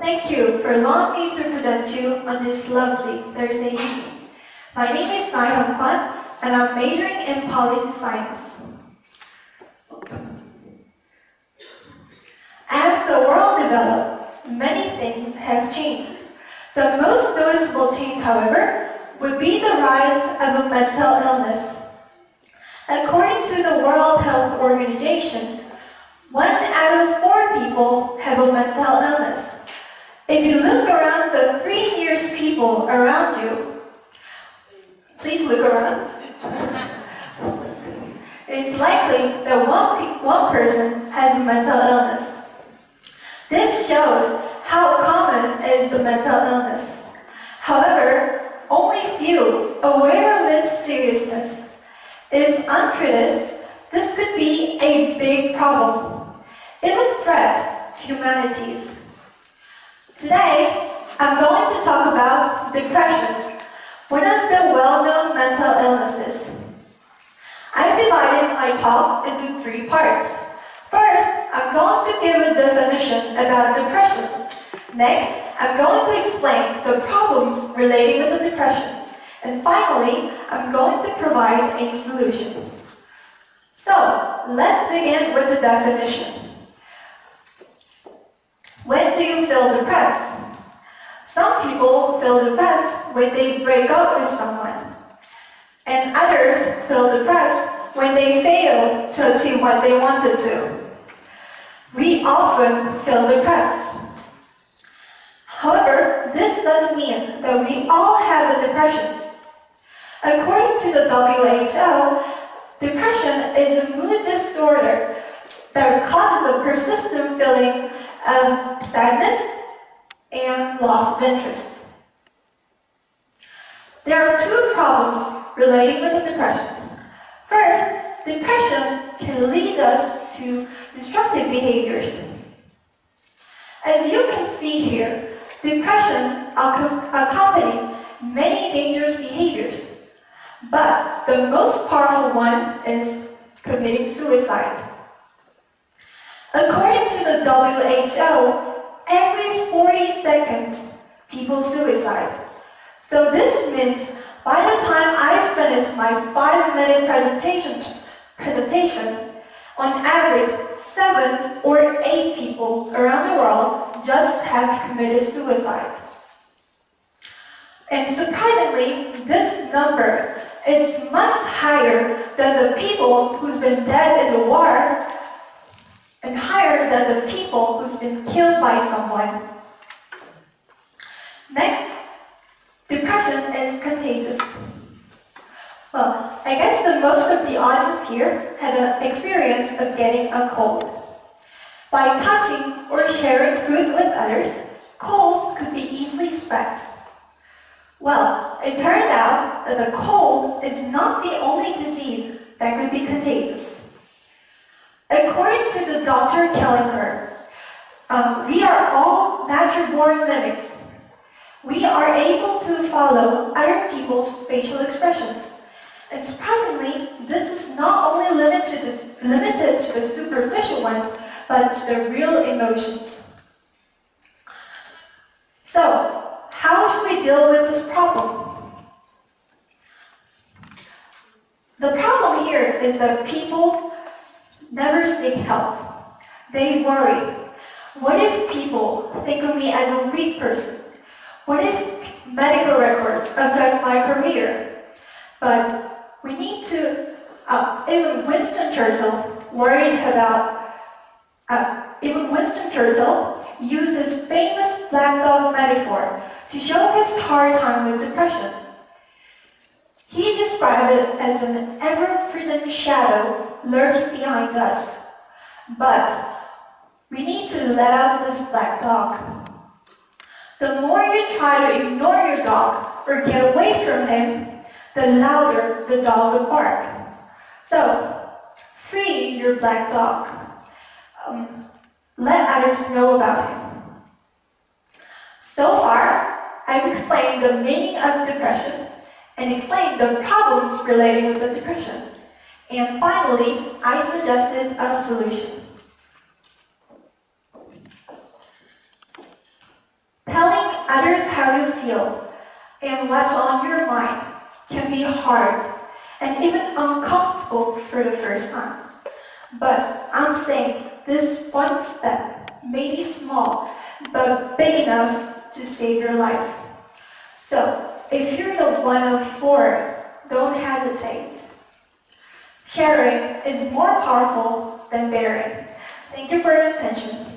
Thank you for allowing me to present you on this lovely Thursday evening. My name is Hyun and I'm majoring in policy science. As the world developed, many things have changed. The most noticeable change, however, would be the rise of a mental illness. According to the World Health Organization, 1 out of 4 people have a mental illness. If you look around the 3 nearest people around you, please look around. It is likely that one person has a mental illness. This shows how common is the mental illness. However, only few aware of its seriousness. If untreated, this could be a big problem, even threat to humanity. Today, I'm going to talk about depression, one of the well-known mental illnesses. I've divided my talk into 3 parts. First, I'm going to give a definition about depression. Next, I'm going to explain the problems relating with the depression. And finally, I'm going to provide a solution. So, let's begin with the definition. When do you feel depressed? Some people feel depressed when they break up with someone. And others feel depressed when they fail to achieve what they wanted to. We often feel depressed. However, this doesn't mean that we all have the depressions. According to the WHO, depression is a mood disorder that causes a persistent feeling of sadness and loss of interest. There are 2 problems relating with the depression. First, depression can lead us to destructive behaviors. As you can see here, depression accompanies many dangerous behaviors, but the most powerful one is committing suicide. According to the WHO, every 40 seconds, people suicide. So this means by the time I finish my 5-minute presentation, on average, 7 or 8 people around the world just have committed suicide. And surprisingly, this number is much higher than the people who's been dead in the war and higher than the people who's been killed by someone. Next, depression is contagious. Well, I guess that most of the audience here had an experience of getting a cold. By touching or sharing food with others, cold could be easily spread. Well, it turned out that the cold is not the only disease that could be contagious. According to the Dr. Kellinger, we are all natural-born mimics. We are able to follow other people's facial expressions. And surprisingly, this is not only limited to the superficial ones, but to the real emotions. So, how should we deal with this problem? The problem here is that people never seek help. They worry. What if people think of me as a weak person? What if medical records affect my career? But we need to, even Winston Churchill uses famous black dog metaphor to show his hard time with depression. He described it as an ever-present shadow lurking behind us. But we need to let out this black dog. The more you try to ignore your dog or get away from him, the louder the dog will bark. So, free your black dog. Let others know about him. So far, I've explained the meaning of depression and explained the problems relating with the depression. And finally, I suggested a solution. Telling others how you feel and what's on your mind can be hard and even uncomfortable for the first time. But I'm saying this one step may be small, but big enough to save your life. So, if you're the one of four, don't hesitate. Sharing is more powerful than bearing. Thank you for your attention.